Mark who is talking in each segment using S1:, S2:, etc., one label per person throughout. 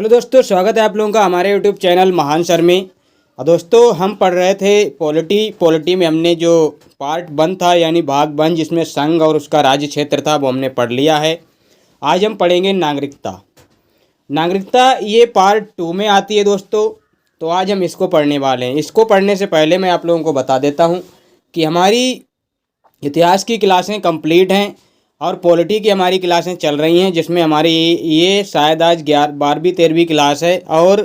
S1: Hello दोस्तों, स्वागत है आप लोगों का हमारे यूट्यूब चैनल महान सर में। और दोस्तों, हम पढ़ रहे थे पॉलिटी में हमने जो पार्ट 1 था यानी भाग 1 जिसमें संघ और उसका राज्य क्षेत्र था वो हमने पढ़ लिया है। आज हम पढ़ेंगे नागरिकता। नागरिकता ये पार्ट 2 में आती है दोस्तों, तो आज हम इसको पढ़ने वाले हैं। इसको पढ़ने से पहले मैं आप लोगों को बता देता हूँ कि हमारी इतिहास की क्लासें कंप्लीट हैं और पॉलिटी की हमारी क्लासें चल रही हैं, जिसमें हमारी ये शायद आज 12वीं 13वीं क्लास है। और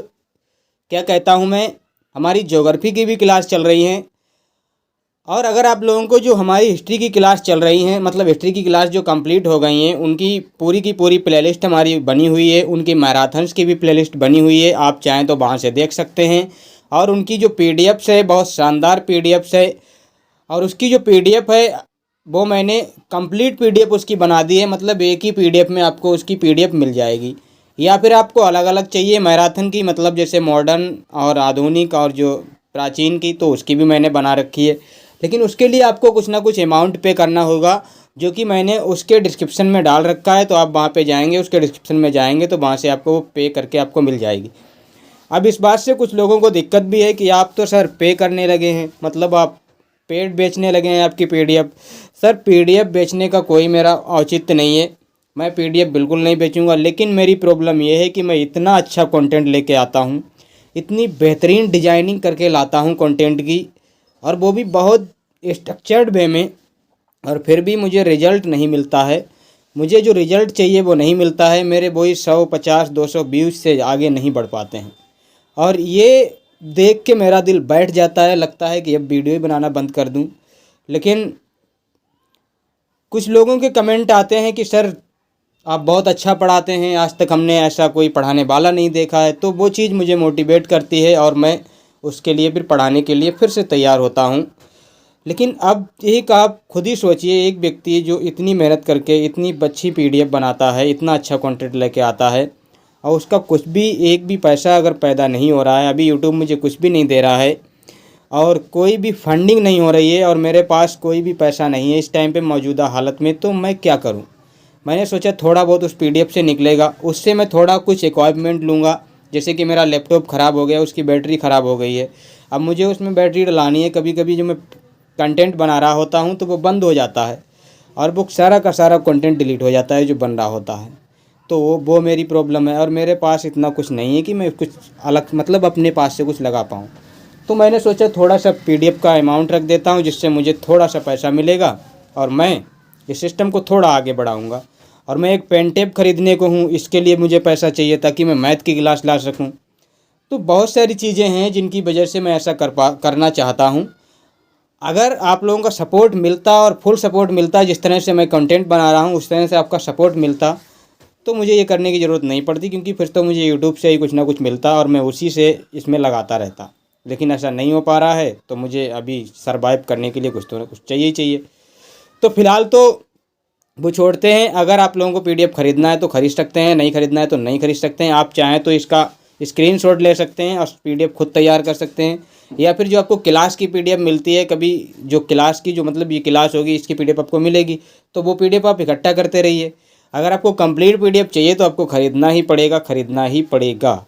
S1: क्या कहता हूँ मैं, हमारी ज्योग्राफी की भी क्लास चल रही हैं। और अगर आप लोगों को जो हमारी हिस्ट्री की क्लास चल रही हैं, मतलब हिस्ट्री की क्लास जो कंप्लीट हो गई हैं, उनकी पूरी की पूरी प्लेलिस्ट हमारी बनी हुई है। उनकी मैराथन्स की भी प्लेलिस्ट बनी हुई है, आप चाहें तो वहाँ से देख सकते हैं। और उनकी जो पीडीएफ्स है बहुत शानदार पीडीएफ्स है। और उसकी जो पीडीएफ है वो मैंने कंप्लीट पीडीएफ उसकी बना दी है, मतलब एक ही पीडीएफ में आपको उसकी पीडीएफ मिल जाएगी। या फिर आपको अलग अलग चाहिए मैराथन की, मतलब जैसे मॉडर्न और आधुनिक और जो प्राचीन की, तो उसकी भी मैंने बना रखी है। लेकिन उसके लिए आपको कुछ ना कुछ अमाउंट पे करना होगा, जो कि मैंने उसके डिस्क्रिप्शन में डाल रखा है। तो आप वहाँ पे जाएंगे, उसके डिस्क्रिप्शन में जाएंगे तो वहाँ से आपको वो पे करके आपको मिल जाएगी। अब इस बात से कुछ लोगों को दिक्कत भी है कि आप तो सर पे करने लगे हैं, मतलब आप पेड बेचने लगे हैं आपकी पीडीएफ। सर पीडीएफ बेचने का कोई मेरा औचित्य नहीं है, मैं पीडीएफ बिल्कुल नहीं बेचूंगा। लेकिन मेरी प्रॉब्लम ये है कि मैं इतना अच्छा कंटेंट लेके आता हूँ, इतनी बेहतरीन डिजाइनिंग करके लाता हूँ कंटेंट की, और वो भी बहुत स्ट्रक्चर्ड वे में, और फिर भी मुझे रिजल्ट नहीं मिलता है। मुझे जो रिजल्ट चाहिए वो नहीं मिलता है। मेरे वही 150 200 व्यूज़ से आगे नहीं बढ़ पाते हैं। और ये देख के मेरा दिल बैठ जाता है, लगता है कि अब वीडियो ही बनाना बंद कर दूं। लेकिन कुछ लोगों के कमेंट आते हैं कि सर आप बहुत अच्छा पढ़ाते हैं, आज तक हमने ऐसा कोई पढ़ाने वाला नहीं देखा है। तो वो चीज़ मुझे मोटिवेट करती है और मैं उसके लिए फिर पढ़ाने के लिए फिर से तैयार होता हूँ। लेकिन अब एक आप खुद ही सोचिए, एक व्यक्ति जो इतनी मेहनत करके इतनी अच्छी पीडीएफ बनाता है, इतना अच्छा कंटेंट लेके आता है, और उसका कुछ भी एक भी पैसा अगर पैदा नहीं हो रहा है, अभी यूट्यूब मुझे कुछ भी नहीं दे रहा है और कोई भी फंडिंग नहीं हो रही है, और मेरे पास कोई भी पैसा नहीं है इस टाइम पे मौजूदा हालत में, तो मैं क्या करूं। मैंने सोचा थोड़ा बहुत उस पीडीएफ से निकलेगा, उससे मैं थोड़ा कुछ इक्विपमेंट लूँगा। जैसे कि मेरा लैपटॉप ख़राब हो गया, उसकी बैटरी ख़राब हो गई है, अब मुझे उसमें बैटरी डलानी है। कभी कभी जो मैं कंटेंट बना रहा होता हूँ तो वो बंद हो जाता है और वो सारा का सारा कंटेंट डिलीट हो जाता है जो बन रहा होता है। तो वो मेरी प्रॉब्लम है, और मेरे पास इतना कुछ नहीं है कि मैं कुछ अलग मतलब अपने पास से कुछ लगा पाऊँ। तो मैंने सोचा थोड़ा सा पीडीएफ का अमाउंट रख देता हूँ, जिससे मुझे थोड़ा सा पैसा मिलेगा और मैं इस सिस्टम को थोड़ा आगे बढ़ाऊँगा। और मैं एक पेन टेप खरीदने को हूँ, इसके लिए मुझे पैसा चाहिए ताकि मैं मैथ की क्लास ला सकूँ। तो बहुत सारी चीज़ें हैं जिनकी वजह से मैं ऐसा करना चाहता हूँ। अगर आप लोगों का सपोर्ट मिलता और फुल सपोर्ट मिलता, जिस तरह से मैं कंटेंट बना रहा हूँ उस तरह से आपका सपोर्ट मिलता, तो मुझे ये करने की ज़रूरत नहीं पड़ती, क्योंकि फिर तो मुझे यूट्यूब से ही कुछ ना कुछ मिलता और मैं उसी से इसमें लगाता रहता। लेकिन ऐसा नहीं हो पा रहा है, तो मुझे अभी सरवाइव करने के लिए कुछ तो ना कुछ चाहिए ही चाहिए। तो फ़िलहाल तो वो छोड़ते हैं। अगर आप लोगों को पीडीएफ ख़रीदना है तो ख़रीद सकते हैं, नहीं ख़रीदना है तो नहीं ख़रीद सकते हैं। आप चाहें तो इसका स्क्रीनशॉट ले सकते हैं और पीडीएफ खुद तैयार कर सकते हैं। या फिर जो आपको क्लास की पीडीएफ मिलती है, कभी जो क्लास की जो मतलब ये क्लास होगी इसकी पीडीएफ आपको मिलेगी, तो वो पीडीएफ आप इकट्ठा करते रहिए। अगर आपको कंप्लीट पीडीएफ चाहिए तो आपको ख़रीदना ही पड़ेगा, ख़रीदना ही पड़ेगा।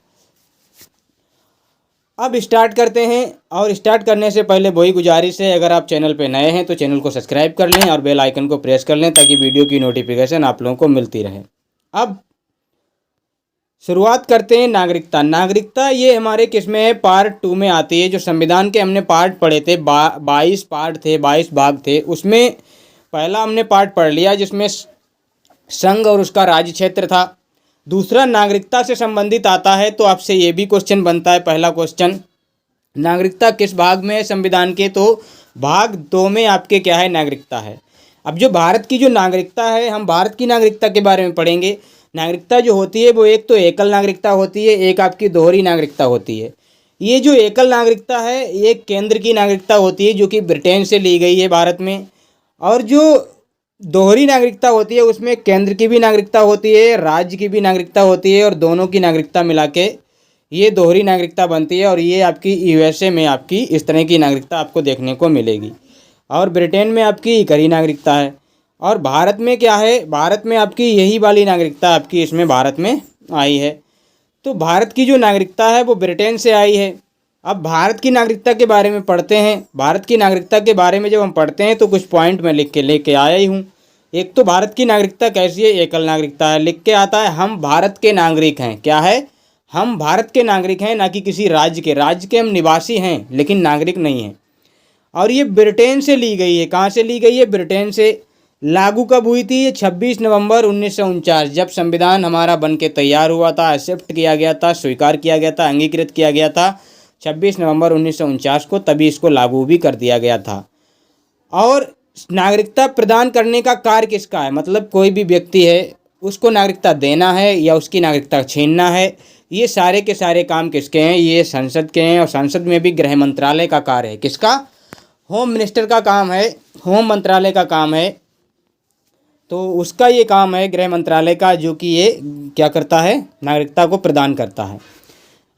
S1: अब स्टार्ट करते हैं, और स्टार्ट करने से पहले वही गुजारिश है, अगर आप चैनल पे नए हैं तो चैनल को सब्सक्राइब कर लें और बेल आइकन को प्रेस कर लें ताकि वीडियो की नोटिफिकेशन आप लोगों को मिलती रहे। अब शुरुआत करते हैं नागरिकता। नागरिकता ये हमारे किसमें है, पार्ट 2 में आती है। जो संविधान के हमने पार्ट पढ़े थे, 22 पार्ट थे, 22 भाग थे, उसमें पहला हमने पार्ट पढ़ लिया जिसमें संघ और उसका राज्य क्षेत्र था। दूसरा नागरिकता से संबंधित आता है, तो आपसे ये भी क्वेश्चन बनता है। पहला क्वेश्चन, नागरिकता किस भाग में है संविधान के, तो भाग 2 में आपके क्या है, नागरिकता है। अब जो भारत की जो नागरिकता है, हम भारत की नागरिकता के बारे में पढ़ेंगे। नागरिकता जो होती है वो एक तो एकल नागरिकता होती है, एक आपकी दोहरी नागरिकता होती है। ये जो एकल नागरिकता है ये केंद्र की नागरिकता होती है जो कि ब्रिटेन से ली गई है भारत में। और जो दोहरी नागरिकता होती है उसमें केंद्र की भी नागरिकता होती है, राज्य की भी नागरिकता होती है, और दोनों की नागरिकता मिला के ये दोहरी नागरिकता बनती है। और ये आपकी यूएसए में आपकी इस तरह की नागरिकता आपको देखने को मिलेगी, और ब्रिटेन में आपकी इकहरी नागरिकता है। और भारत में क्या है, भारत में आपकी यही वाली नागरिकता आपकी इसमें भारत में आई है। तो भारत की जो नागरिकता है वो ब्रिटेन से आई है। अब भारत की नागरिकता के बारे में पढ़ते हैं। भारत की नागरिकता के बारे में जब हम पढ़ते हैं तो कुछ पॉइंट मैं लिख के लेके आया ही हूँ। एक तो भारत की नागरिकता कैसी है, एकल नागरिकता है। लिख के आता है हम भारत के नागरिक हैं। क्या है, हम भारत के नागरिक हैं, ना कि किसी राज्य के। राज्य के हम निवासी हैं लेकिन नागरिक नहीं हैं। और ये ब्रिटेन से ली गई है। कहाँ से ली गई है, ब्रिटेन से। लागू कब हुई थी, ये 26 नवंबर 1949, जब संविधान हमारा बन के तैयार हुआ था, एक्सेप्ट किया गया था, स्वीकार किया गया था, अंगीकृत किया गया था 26 नवंबर 1949 को, तभी इसको लागू भी कर दिया गया था। और नागरिकता प्रदान करने का कार्य किसका है, मतलब कोई भी व्यक्ति है उसको नागरिकता देना है या उसकी नागरिकता छीनना है, ये सारे के सारे काम किसके हैं, ये संसद के हैं। और संसद में भी गृह मंत्रालय का कार्य है। किसका, होम मिनिस्टर का काम है, होम मंत्रालय का काम है। तो उसका ये काम है गृह मंत्रालय का, जो कि ये क्या करता है, नागरिकता को प्रदान करता है।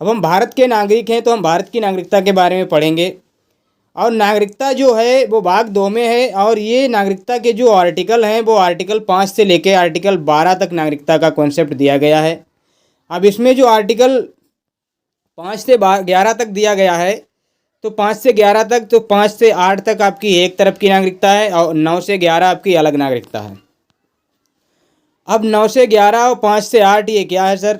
S1: अब हम भारत के नागरिक हैं तो हम भारत की नागरिकता के बारे में पढ़ेंगे। और नागरिकता जो है वो भाग 2 में है। और ये नागरिकता के जो आर्टिकल हैं वो आर्टिकल 5 से लेकर आर्टिकल 12 तक नागरिकता का कॉन्सेप्ट दिया गया है। अब इसमें जो आर्टिकल 5 से 11 तक दिया गया है, तो 5 से 11 तक, तो 5 से 8 तक आपकी एक तरफ की नागरिकता है और 9 से 11 आपकी अलग नागरिकता है। अब 9 से 11 और 5 से 8 ये क्या है सर,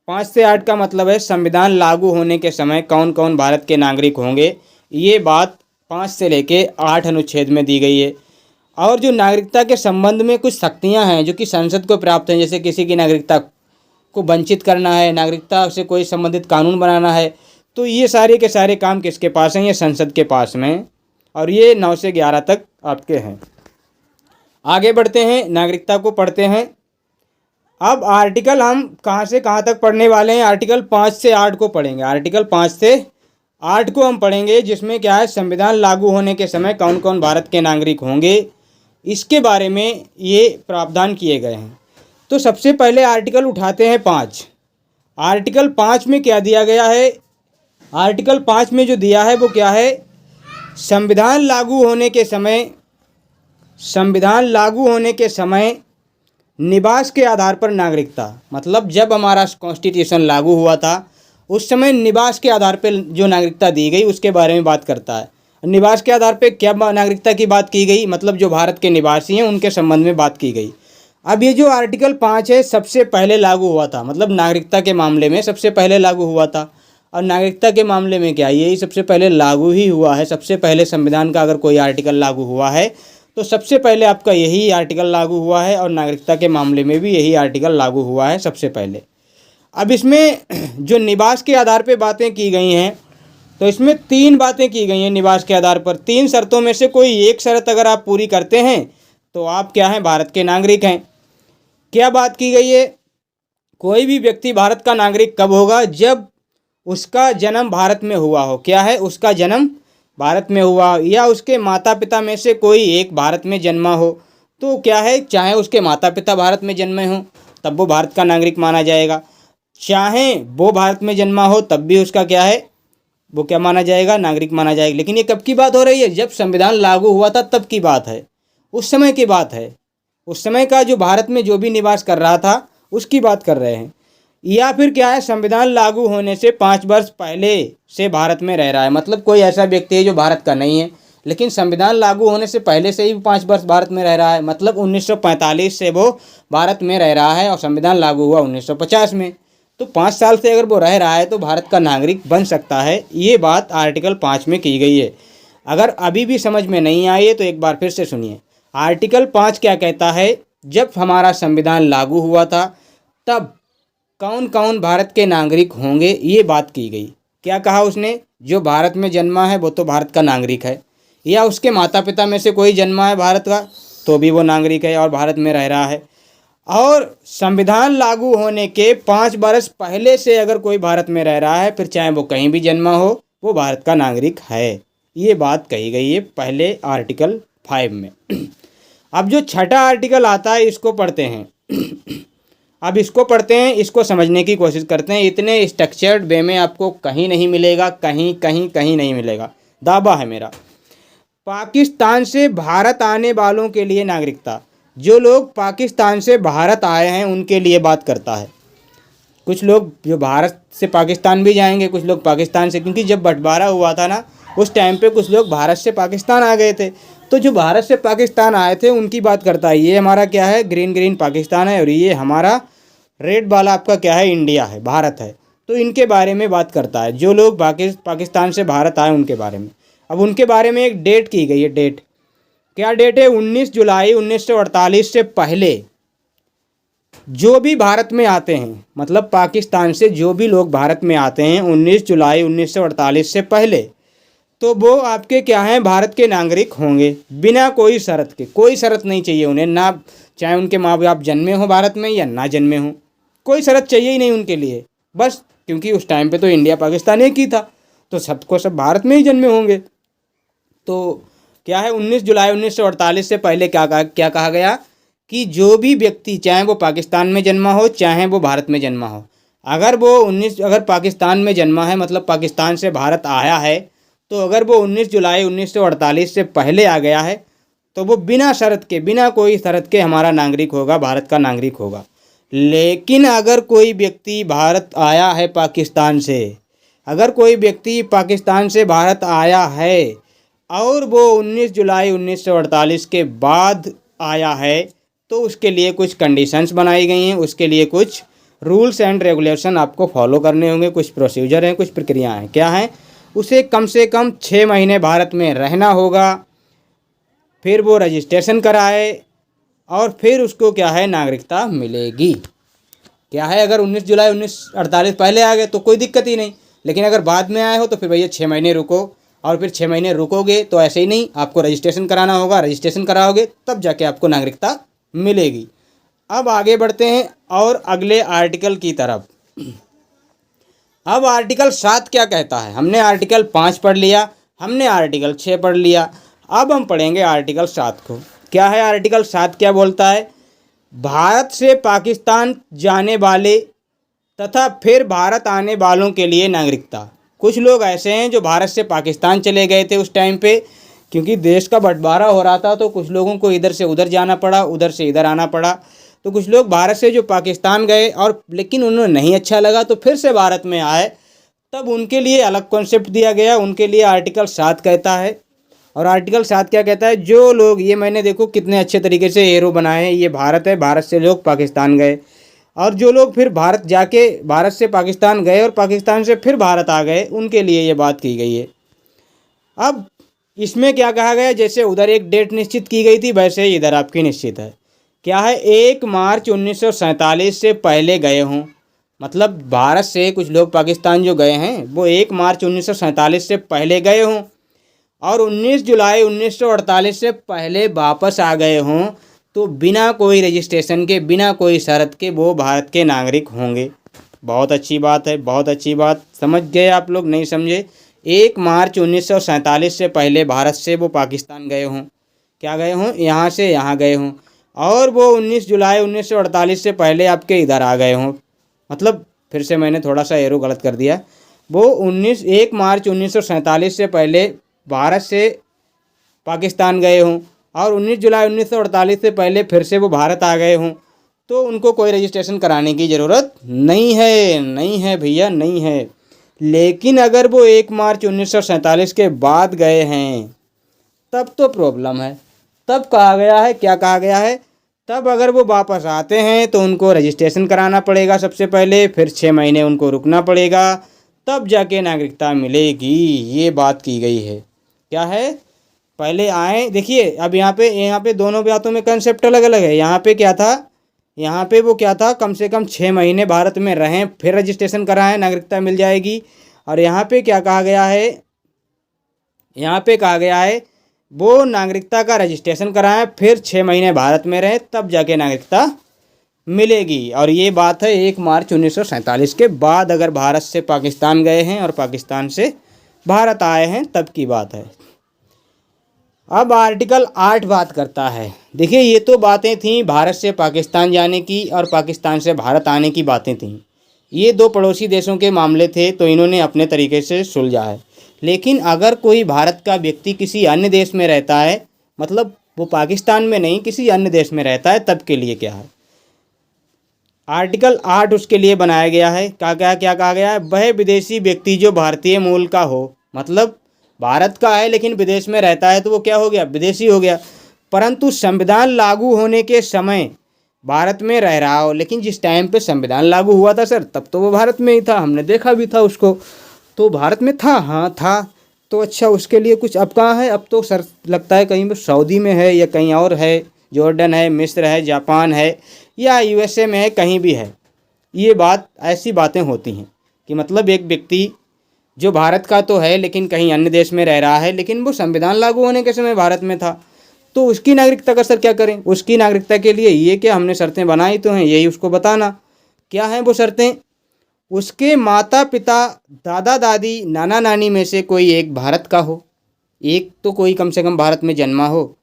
S1: 5 से 8 का मतलब है संविधान लागू होने के समय कौन कौन भारत के नागरिक होंगे, ये बात 5 से लेके 8 अनुच्छेद में दी गई है। और जो नागरिकता के संबंध में कुछ शक्तियां हैं जो कि संसद को प्राप्त हैं, जैसे किसी की नागरिकता को वंचित करना है, नागरिकता से कोई संबंधित कानून बनाना है, तो ये सारे के सारे काम किसके पास हैं, ये संसद के पास में। और ये 9 से 11 तक आपके हैं। आगे बढ़ते हैं, नागरिकता को पढ़ते हैं। अब आर्टिकल हम कहाँ से कहाँ तक पढ़ने वाले हैं, आर्टिकल 5 से 8 को पढ़ेंगे। आर्टिकल 5 से 8 को हम पढ़ेंगे, जिसमें क्या है, संविधान लागू होने के समय कौन कौन भारत के नागरिक होंगे, इसके बारे में ये प्रावधान किए गए हैं। तो सबसे पहले आर्टिकल उठाते हैं 5। आर्टिकल 5 में क्या दिया गया है, आर्टिकल 5 में जो दिया है वो क्या है, संविधान लागू होने के समय, संविधान लागू होने के समय निवास के आधार पर नागरिकता, मतलब जब हमारा कॉन्स्टिट्यूशन लागू हुआ था उस समय निवास के आधार पर जो नागरिकता दी गई उसके बारे में बात करता है। निवास के आधार पर क्या नागरिकता की बात की गई, मतलब जो भारत के निवासी हैं उनके संबंध में बात की गई। अब ये जो आर्टिकल 5 है सबसे पहले लागू हुआ था, मतलब नागरिकता के मामले में सबसे पहले लागू हुआ था। और नागरिकता के मामले में क्या, यही सबसे पहले लागू ही हुआ है। सबसे पहले संविधान का अगर कोई आर्टिकल लागू हुआ है तो सबसे पहले आपका यही आर्टिकल लागू हुआ है। और नागरिकता के मामले में भी यही आर्टिकल लागू हुआ है सबसे पहले। अब इसमें जो निवास के आधार पर बातें की गई हैं, तो इसमें 3 बातें की गई हैं निवास के आधार पर। 3 शर्तों में से कोई एक शर्त अगर आप पूरी करते हैं तो आप क्या हैं, भारत के नागरिक हैं। क्या बात की गई है, कोई भी व्यक्ति भारत का नागरिक कब होगा, जब उसका जन्म भारत में हुआ हो। क्या है, उसका जन्म भारत में हुआ, या उसके माता पिता में से कोई एक भारत में जन्मा हो। तो क्या है, चाहे उसके माता पिता भारत में जन्मे हों तब वो भारत का नागरिक माना जाएगा, चाहे वो भारत में जन्मा हो तब भी उसका क्या है, वो क्या माना जाएगा, नागरिक माना जाएगा। लेकिन ये कब की बात हो रही है, जब संविधान लागू हुआ था तब की बात है, उस समय की बात है। उस समय का जो भारत में जो भी निवास कर रहा था उसकी बात कर रहे हैं। या फिर क्या है, संविधान लागू होने से 5 वर्ष पहले से भारत में रह रहा है, मतलब कोई ऐसा व्यक्ति है जो भारत का नहीं है लेकिन संविधान लागू होने से पहले से ही 5 वर्ष भारत में रह रहा है, मतलब 1945 से वो भारत में रह रहा है और संविधान लागू हुआ 1950 में। तो 5 साल से अगर वो रह रहा है तो भारत का नागरिक बन सकता है। ये बात आर्टिकल 5 में की गई है। अगर अभी भी समझ में नहीं आई है तो एक बार फिर से सुनिए। आर्टिकल 5 क्या कहता है, जब हमारा संविधान लागू हुआ था तब कौन कौन भारत के नागरिक होंगे, ये बात की गई। क्या कहा उसने, जो भारत में जन्मा है वो तो भारत का नागरिक है, या उसके माता पिता में से कोई जन्मा है भारत का तो भी वो नागरिक है और भारत में रह रहा है। और संविधान लागू होने के 5 वर्ष पहले से अगर कोई भारत में रह रहा है, फिर चाहे वो कहीं भी जन्मा हो, वो भारत का नागरिक है। ये बात कही गई है पहले आर्टिकल 5 में। अब जो छठा आर्टिकल आता है इसको पढ़ते हैं। अब इसको पढ़ते हैं, इसको समझने की कोशिश करते हैं। इतने स्ट्रक्चर्ड वे में आपको कहीं नहीं मिलेगा, कहीं कहीं कहीं नहीं मिलेगा, दावा है मेरा। पाकिस्तान से भारत आने वालों के लिए नागरिकता, जो लोग पाकिस्तान से भारत आए हैं उनके लिए बात करता है। कुछ लोग जो भारत से पाकिस्तान भी जाएंगे, कुछ लोग पाकिस्तान से, क्योंकि जब बंटवारा हुआ था ना उस टाइम पे कुछ लोग भारत से पाकिस्तान आ गए थे। तो जो भारत से पाकिस्तान आए थे उनकी बात करता है। ये हमारा क्या है, ग्रीन ग्रीन पाकिस्तान है, और ये हमारा रेड वाला आपका क्या है, इंडिया है, भारत है। तो इनके बारे में बात करता है, जो लोग पाकिस्तान से भारत आए उनके बारे में। अब उनके बारे में एक डेट की गई है। डेट क्या डेट है, 19 जुलाई 1948 से पहले जो भी भारत में आते हैं, मतलब पाकिस्तान से जो भी लोग भारत में आते हैं 19 जुलाई 1948 से पहले, तो वो आपके क्या हैं, भारत के नागरिक होंगे बिना कोई शर्त के। कोई शर्त नहीं चाहिए उन्हें, ना चाहे उनके माँ बाप जन्मे हो भारत में या ना जन्मे हो, कोई शर्त चाहिए ही नहीं उनके लिए। बस क्योंकि उस टाइम पे तो इंडिया पाकिस्तान एक ही था, तो सबको सब भारत में ही जन्मे होंगे। तो क्या है, 19 जुलाई 1948 से पहले क्या कहा गया कि जो भी व्यक्ति, चाहे वो पाकिस्तान में जन्मा हो चाहे वो भारत में जन्मा हो, अगर पाकिस्तान में जन्मा है, मतलब पाकिस्तान से भारत आया है, तो अगर वो 19 जुलाई 1948 से पहले आ गया है तो वो बिना शर्त के, बिना कोई शर्त के हमारा नागरिक होगा, भारत का नागरिक होगा। लेकिन अगर कोई व्यक्ति भारत आया है पाकिस्तान से, अगर कोई व्यक्ति पाकिस्तान से भारत आया है और वो 19 जुलाई 1948 के बाद आया है, तो उसके लिए कुछ कंडीशंस बनाई गई हैं, उसके लिए कुछ रूल्स एंड रेगुलेशन आपको फॉलो करने होंगे, कुछ प्रोसीजर हैं, कुछ प्रक्रियाएँ हैं। क्या हैं, उसे कम से कम 6 महीने भारत में रहना होगा, फिर वो रजिस्ट्रेशन कराए और फिर उसको क्या है, नागरिकता मिलेगी। क्या है, अगर 19 जुलाई 1948 पहले आ गए तो कोई दिक्कत ही नहीं, लेकिन अगर बाद में आए हो तो फिर भैया 6 महीने रुको, और फिर 6 महीने रुकोगे तो ऐसे ही नहीं, आपको रजिस्ट्रेशन कराना होगा, रजिस्ट्रेशन कराओगे तब जाके आपको नागरिकता मिलेगी। अब आगे बढ़ते हैं और अगले आर्टिकल की तरफ। अब आर्टिकल 7 क्या कहता है, हमने आर्टिकल 5 पढ़ लिया, हमने आर्टिकल 6 पढ़ लिया, अब हम पढ़ेंगे आर्टिकल 7 को। क्या है आर्टिकल 7, क्या बोलता है, भारत से पाकिस्तान जाने वाले तथा फिर भारत आने वालों के लिए नागरिकता। कुछ लोग ऐसे हैं जो भारत से पाकिस्तान चले गए थे उस टाइम पे, क्योंकि देश का बंटवारा हो रहा था, तो कुछ लोगों को इधर से उधर जाना पड़ा, उधर से इधर आना पड़ा। तो कुछ लोग भारत से जो पाकिस्तान गए और लेकिन उन्हें नहीं अच्छा लगा तो फिर से भारत में आए, तब उनके लिए अलग कॉन्सेप्ट दिया गया, उनके लिए आर्टिकल 7 कहता है। और आर्टिकल 7 क्या कहता है, जो लोग, ये मैंने देखो कितने अच्छे तरीके से एरो बनाए हैं, ये भारत है, भारत से लोग पाकिस्तान गए, और जो लोग फिर भारत जाके भारत से पाकिस्तान गए और पाकिस्तान से फिर भारत आ गए, उनके लिए ये बात की गई है। अब इसमें क्या कहा गया, जैसे उधर एक डेट निश्चित की गई थी वैसे ही इधर आपकी निश्चित है। क्या है, 1 मार्च 1947 से पहले गए हों, मतलब भारत से कुछ लोग पाकिस्तान जो गए हैं वो 1 मार्च 1947 से पहले गए हों और 19 जुलाई 1948 से पहले वापस आ गए हों, तो बिना कोई रजिस्ट्रेशन के, बिना कोई शर्त के वो भारत के नागरिक होंगे। बहुत अच्छी बात है, बहुत अच्छी बात। समझ गए आप लोग, नहीं समझे? 1 मार्च 1947 से पहले भारत से वो पाकिस्तान गए हों, क्या गए हों, यहाँ से यहाँ गए हों, और वो 19 जुलाई 1948 से पहले आपके इधर आ गए हों। मतलब फिर से मैंने थोड़ा सा एरो गलत कर दिया। वो 1 मार्च 1947 से पहले भारत से पाकिस्तान गए हों और 19 जुलाई 1948 से पहले फिर से वो भारत आ गए हों, तो उनको कोई रजिस्ट्रेशन कराने की ज़रूरत नहीं है, नहीं है भैया, नहीं है। लेकिन अगर वो 1 मार्च 1947 के बाद गए हैं तब तो प्रॉब्लम है। तब कहा गया है, क्या कहा गया है, तब अगर वो वापस आते हैं तो उनको रजिस्ट्रेशन कराना पड़ेगा सबसे पहले, फिर 6 महीने उनको रुकना पड़ेगा, तब जाके नागरिकता मिलेगी। ये बात की गई है। क्या है, पहले आए, देखिए अब यहाँ पे दोनों बातों में कंसेप्ट अलग अलग है। यहाँ पे क्या था, यहाँ पे वो क्या था, कम से कम 6 महीने भारत में रहें फिर रजिस्ट्रेशन कराएं, नागरिकता मिल जाएगी। और यहाँ पे क्या कहा गया है, यहाँ पे कहा गया है वो नागरिकता का रजिस्ट्रेशन कराएं फिर 6 महीने भारत में रहें तब जाके नागरिकता मिलेगी। और ये बात है 1 मार्च 1947 के बाद अगर भारत से पाकिस्तान गए हैं और पाकिस्तान से भारत आए हैं तब की बात है। अब आर्टिकल 8 बात करता है। देखिए ये तो बातें थीं भारत से पाकिस्तान जाने की और पाकिस्तान से भारत आने की बातें थीं। ये दो पड़ोसी देशों के मामले थे तो इन्होंने अपने तरीके से सुलझा है। लेकिन अगर कोई भारत का व्यक्ति किसी अन्य देश में रहता है, मतलब वो पाकिस्तान में नहीं किसी अन्य देश में रहता है, तब के लिए क्या है। आर्टिकल 8 उसके लिए बनाया गया है। क्या कहा गया है? वह विदेशी व्यक्ति जो भारतीय मूल का हो, मतलब भारत का है लेकिन विदेश में रहता है तो वो क्या हो गया? विदेशी हो गया। परंतु संविधान लागू होने के समय भारत में रह रहा हो, लेकिन जिस टाइम पे संविधान लागू हुआ था सर, तब तो वो भारत में ही था, हमने देखा भी था उसको, तो भारत में था, हाँ था। तो अच्छा, उसके लिए कुछ अब कहाँ है? अब तो सर लगता है कहीं सऊदी में है या कहीं और है, जॉर्डन है, मिस्र है, जापान है या यूएसए में है, कहीं भी है। ये बात, ऐसी बातें होती हैं कि मतलब एक व्यक्ति जो भारत का तो है लेकिन कहीं अन्य देश में रह रहा है, लेकिन वो संविधान लागू होने के समय भारत में था, तो उसकी नागरिकता का सर क्या करें? उसकी नागरिकता के लिए ये क्या हमने शर्तें बनाई तो हैं, यही उसको बताना। क्या हैं वो शर्तें? उसके माता पिता, दादा दादी, नाना नानी में से कोई एक भारत का हो, एक तो कोई कम से कम भारत में जन्मा हो,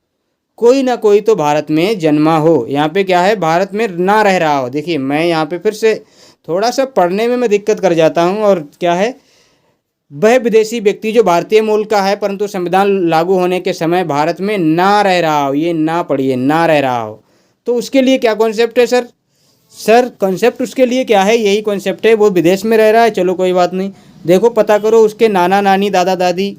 S1: कोई ना कोई तो भारत में जन्मा हो। यहाँ पे क्या है? भारत में ना रह रहा हो। देखिए मैं यहाँ पे फिर से थोड़ा सा पढ़ने में मैं दिक्कत कर जाता हूँ। और क्या है? वह विदेशी व्यक्ति जो भारतीय मूल का है परंतु संविधान लागू होने के समय भारत में ना रह रहा हो, ये ना पढ़िए, ना रह रहा हो, तो उसके लिए क्या कॉन्सेप्ट है सर? सर कॉन्सेप्ट उसके लिए क्या है? यही कॉन्सेप्ट है, वो विदेश में रह रहा है, चलो कोई बात नहीं, देखो पता करो उसके नाना नानी, दादा दादी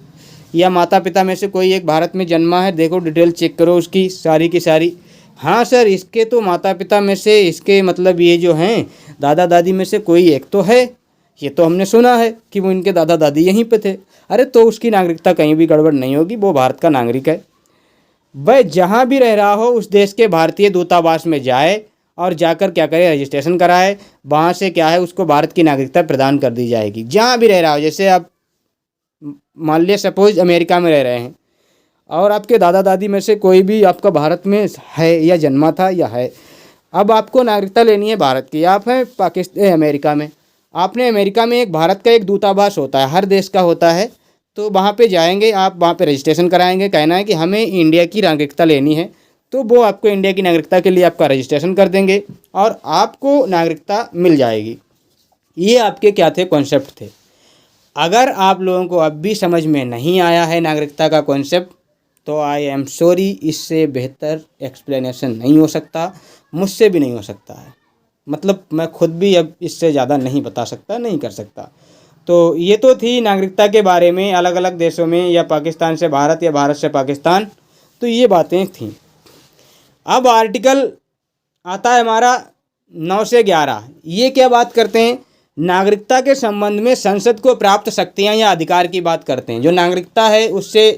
S1: या माता पिता में से कोई एक भारत में जन्मा है, देखो डिटेल चेक करो उसकी सारी की सारी। हाँ सर, इसके तो माता पिता में से, इसके मतलब ये जो हैं दादा दादी में से कोई एक तो है, ये तो हमने सुना है कि वो इनके दादा दादी यहीं पे थे। अरे तो उसकी नागरिकता कहीं भी गड़बड़ नहीं होगी, वो भारत का नागरिक है। वह जहाँ भी रह रहा हो उस देश के भारतीय दूतावास में जाए और जाकर क्या करे? रजिस्ट्रेशन कराए। वहाँ से क्या है? उसको भारत की नागरिकता प्रदान कर दी जाएगी, जहाँ भी रह रहा हो। जैसे आप मान लिया सपोज अमेरिका में रह रहे हैं और आपके दादा दादी में से कोई भी आपका भारत में है या जन्मा था या है, अब आपको नागरिकता लेनी है भारत की, आप हैं पाकिस्तान अमेरिका में, आपने अमेरिका में एक भारत का एक दूतावास होता है, हर देश का होता है, तो वहाँ पे जाएंगे आप, वहाँ पे रजिस्ट्रेशन कराएंगे, कहना है कि हमें इंडिया की नागरिकता लेनी है, तो वो आपको इंडिया की नागरिकता के लिए आपका रजिस्ट्रेशन कर देंगे और आपको नागरिकता मिल जाएगी। ये आपके क्या थे? कॉन्सेप्ट थे। अगर आप लोगों को अब भी समझ में नहीं आया है नागरिकता का कॉन्सेप्ट, तो आई एम सॉरी, इससे बेहतर एक्सप्लेनेशन नहीं हो सकता, मुझसे भी नहीं हो सकता है। मतलब मैं खुद भी अब इससे ज़्यादा नहीं बता सकता, नहीं कर सकता। तो ये तो थी नागरिकता के बारे में, अलग अलग देशों में, या पाकिस्तान से भारत या भारत से पाकिस्तान, तो ये बातें थीं। अब आर्टिकल आता है हमारा 9 से 11। ये क्या बात करते हैं? नागरिकता के संबंध में संसद को प्राप्त शक्तियां या अधिकार की बात करते हैं। जो नागरिकता है उससे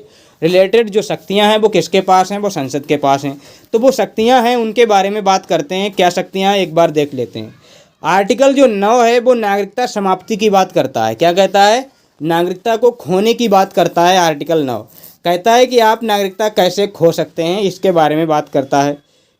S1: रिलेटेड जो शक्तियां हैं वो किसके पास हैं? वो संसद के पास हैं। तो वो शक्तियां हैं, उनके बारे में बात करते हैं। क्या शक्तियां हैं एक बार देख लेते हैं। आर्टिकल जो 9 है वो नागरिकता समाप्ति की बात करता है। क्या कहता है? नागरिकता को खोने की बात करता है। आर्टिकल 9 कहता है कि आप नागरिकता कैसे खो सकते हैं, इसके बारे में बात करता है।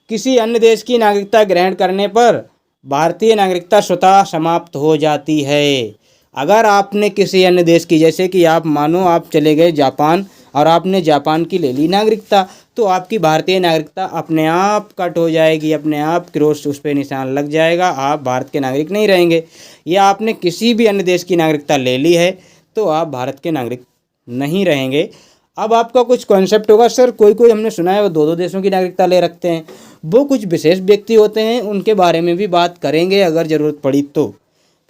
S1: किसी अन्य देश की नागरिकता ग्रहण करने पर भारतीय नागरिकता स्वतः समाप्त हो जाती है। अगर आपने किसी अन्य देश की, जैसे कि आप मानो आप चले गए जापान और आपने जापान की ले ली नागरिकता, तो आपकी भारतीय नागरिकता अपने आप कट हो जाएगी, अपने आप क्रॉस उस पर निशान लग जाएगा, आप भारत के नागरिक नहीं रहेंगे। या आपने किसी भी अन्य देश की नागरिकता ले ली है तो आप भारत के नागरिक नहीं रहेंगे। अब आपका कुछ कॉन्सेप्ट होगा, सर कोई कोई हमने सुना है वो 2-2 देशों की नागरिकता ले रखते हैं। वो कुछ विशेष व्यक्ति होते हैं, उनके बारे में भी बात करेंगे अगर ज़रूरत पड़ी तो।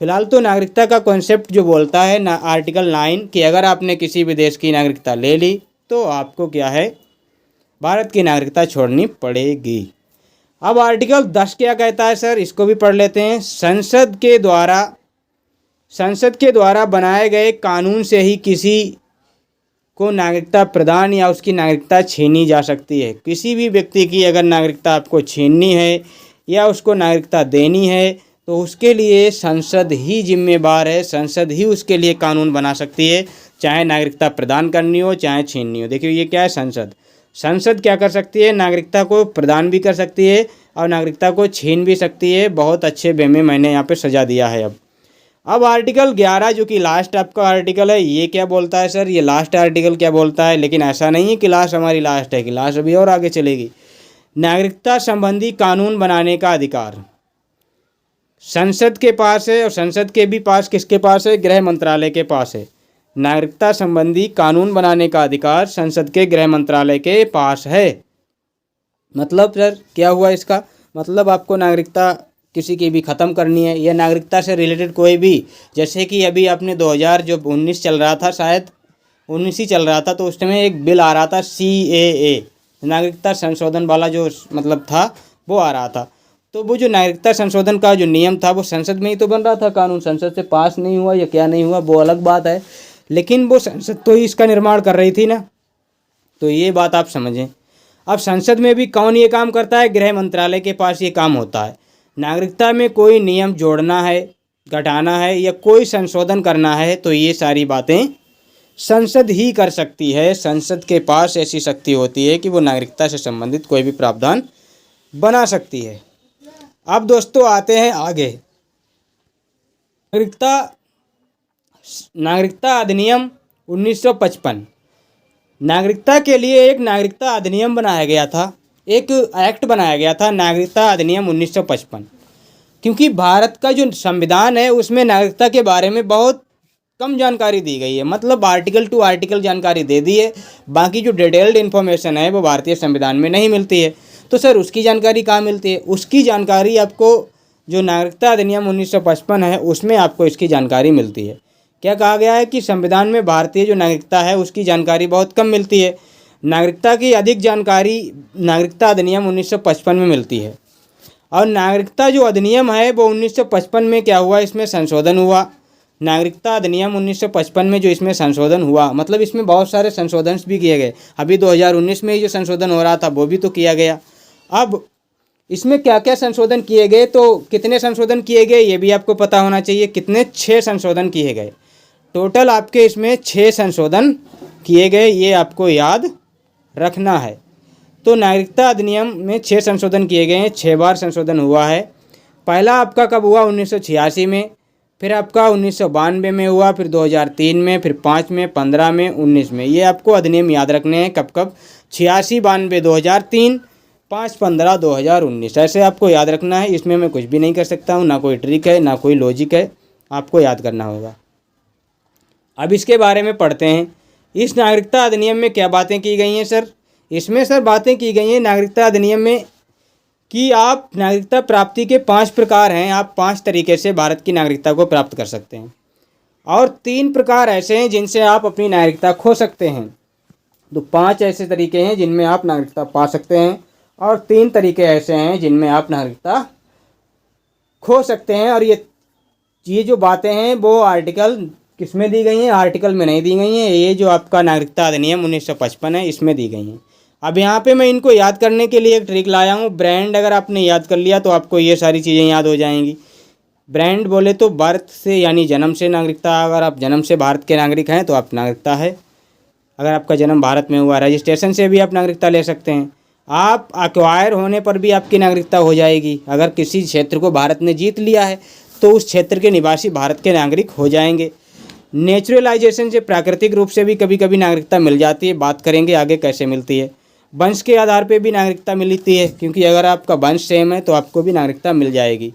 S1: फिलहाल तो नागरिकता का कॉन्सेप्ट जो बोलता है ना, आर्टिकल 9, कि अगर आपने किसी भी देश की नागरिकता ले ली तो आपको क्या है? भारत की नागरिकता छोड़नी पड़ेगी। अब आर्टिकल 10 क्या कहता है सर, इसको भी पढ़ लेते हैं। संसद के द्वारा बनाए गए कानून से ही किसी को नागरिकता प्रदान या उसकी नागरिकता छीनी जा सकती है। किसी भी व्यक्ति की अगर नागरिकता आपको छीननी है या उसको नागरिकता देनी है तो उसके लिए संसद ही जिम्मेवार है, संसद ही उसके लिए कानून बना सकती है, चाहे नागरिकता प्रदान करनी हो चाहे छीननी हो। देखिए ये क्या है? संसद क्या कर सकती है? नागरिकता को प्रदान भी कर सकती है और नागरिकता को छीन भी सकती है। बहुत अच्छे वे में मैंने यहाँ पे सजा दिया है। अब आर्टिकल 11 जो कि लास्ट आपका आर्टिकल है, ये क्या बोलता है सर? ये लास्ट आर्टिकल क्या बोलता है? लेकिन ऐसा नहीं है कि लास्ट हमारी लास्ट है, कि लास्ट अभी और आगे चलेगी। नागरिकता संबंधी कानून बनाने का अधिकार संसद के पास है, और संसद के भी पास किसके पास है? गृह मंत्रालय के पास है। नागरिकता संबंधी कानून बनाने का अधिकार संसद के गृह मंत्रालय के पास है। मतलब सर क्या हुआ इसका? मतलब आपको नागरिकता किसी की भी ख़त्म करनी है, या नागरिकता से रिलेटेड कोई भी, जैसे कि अभी आपने 2000 जो 19 चल रहा था, शायद 19 ही चल रहा था, तो उस समय एक बिल आ रहा था CAA, नागरिकता संशोधन वाला जो मतलब था वो आ रहा था। तो वो जो नागरिकता संशोधन का जो नियम था वो संसद में ही तो बन रहा था, कानून संसद से पास नहीं हुआ या क्या नहीं हुआ वो अलग बात है, लेकिन वो संसद तो ही इसका निर्माण कर रही थी ना। तो ये बात आप समझें। अब संसद में भी कौन ये काम करता है? गृह मंत्रालय के पास ये काम होता है। नागरिकता में कोई नियम जोड़ना है, घटाना है या कोई संशोधन करना है तो ये सारी बातें संसद ही कर सकती है। संसद के पास ऐसी शक्ति होती है कि वो नागरिकता से संबंधित कोई भी प्रावधान बना सकती है। अब दोस्तों आते हैं आगे। नागरिकता अधिनियम 1955। नागरिकता के लिए एक नागरिकता अधिनियम बनाया गया था, एक एक्ट बनाया गया था, नागरिकता अधिनियम 1955। क्योंकि भारत का जो संविधान है उसमें नागरिकता के बारे में बहुत कम जानकारी दी गई है, मतलब आर्टिकल टू आर्टिकल जानकारी दे दी है, बाकी जो डिटेल्ड इन्फॉर्मेशन है वो भारतीय संविधान में नहीं मिलती है। तो सर उसकी जानकारी कहाँ मिलती है? उसकी जानकारी आपको जो नागरिकता अधिनियम 1955 है उसमें आपको इसकी जानकारी मिलती है। क्या कहा गया है कि संविधान में भारतीय जो नागरिकता है उसकी जानकारी बहुत कम मिलती है, नागरिकता की अधिक जानकारी नागरिकता अधिनियम 1955 में मिलती है। और नागरिकता जो अधिनियम है वो 1955 में क्या हुआ, इसमें संशोधन हुआ। नागरिकता अधिनियम 1955 में जो इसमें संशोधन हुआ, मतलब इसमें बहुत सारे संशोधन भी किए गए। अभी 2019 में ही जो संशोधन हो रहा था वो भी तो किया गया। अब इसमें क्या क्या संशोधन किए गए, तो कितने संशोधन किए गए ये भी आपको पता होना चाहिए। कितने? 6 संशोधन किए गए टोटल। आपके इसमें 6 संशोधन किए गए, ये आपको याद रखना है। तो नागरिकता अधिनियम में 6 संशोधन किए गए हैं, 6 बार संशोधन हुआ है। पहला आपका कब हुआ? 1986 में, फिर आपका 1992 में हुआ, फिर 2003 में, फिर 5 में, 15 में, 19 में। ये आपको अधिनियम याद रखने हैं, कब कब? 86, 92, 2003, 5, 15, 2019, ऐसे आपको याद रखना है। इसमें मैं कुछ भी नहीं कर सकता हूँ, ना कोई ट्रिक है ना कोई लॉजिक है, आपको याद करना होगा। अब इसके बारे में पढ़ते हैं। इस नागरिकता अधिनियम में क्या बातें की गई हैं सर? इसमें सर बातें की गई हैं नागरिकता अधिनियम में कि आप नागरिकता प्राप्ति के 5 प्रकार हैं। आप 5 तरीके से भारत की नागरिकता को प्राप्त कर सकते हैं, और 3 प्रकार ऐसे हैं जिनसे आप अपनी नागरिकता खो सकते हैं। तो 5 ऐसे तरीके हैं जिनमें आप नागरिकता पा सकते हैं, और 3 तरीके ऐसे हैं जिनमें आप नागरिकता खो सकते हैं। और ये जो बातें हैं वो आर्टिकल किसमें दी गई हैं? आर्टिकल में नहीं दी गई हैं। ये जो आपका नागरिकता अधिनियम 1955 है इसमें दी गई हैं। अब यहाँ पे मैं इनको याद करने के लिए एक ट्रिक लाया हूँ। ब्रांड अगर आपने याद कर लिया तो आपको ये सारी चीज़ें याद हो जाएंगी। ब्रांड बोले तो बर्थ से यानी जन्म से नागरिकता। अगर आप जन्म से भारत के नागरिक हैं तो आप नागरिकता है। अगर आपका जन्म भारत में हुआ, रजिस्ट्रेशन से भी आप नागरिकता ले सकते हैं। आप एक्वायर होने पर भी आपकी नागरिकता हो जाएगी। अगर किसी क्षेत्र को भारत ने जीत लिया है तो उस क्षेत्र के निवासी भारत के नागरिक हो जाएंगे। नेचुरलाइजेशन से, प्राकृतिक रूप से भी कभी कभी नागरिकता मिल जाती है, बात करेंगे आगे कैसे मिलती है। वंश के आधार पे भी नागरिकता मिलती है, क्योंकि अगर आपका वंश सेम है तो आपको भी नागरिकता मिल जाएगी।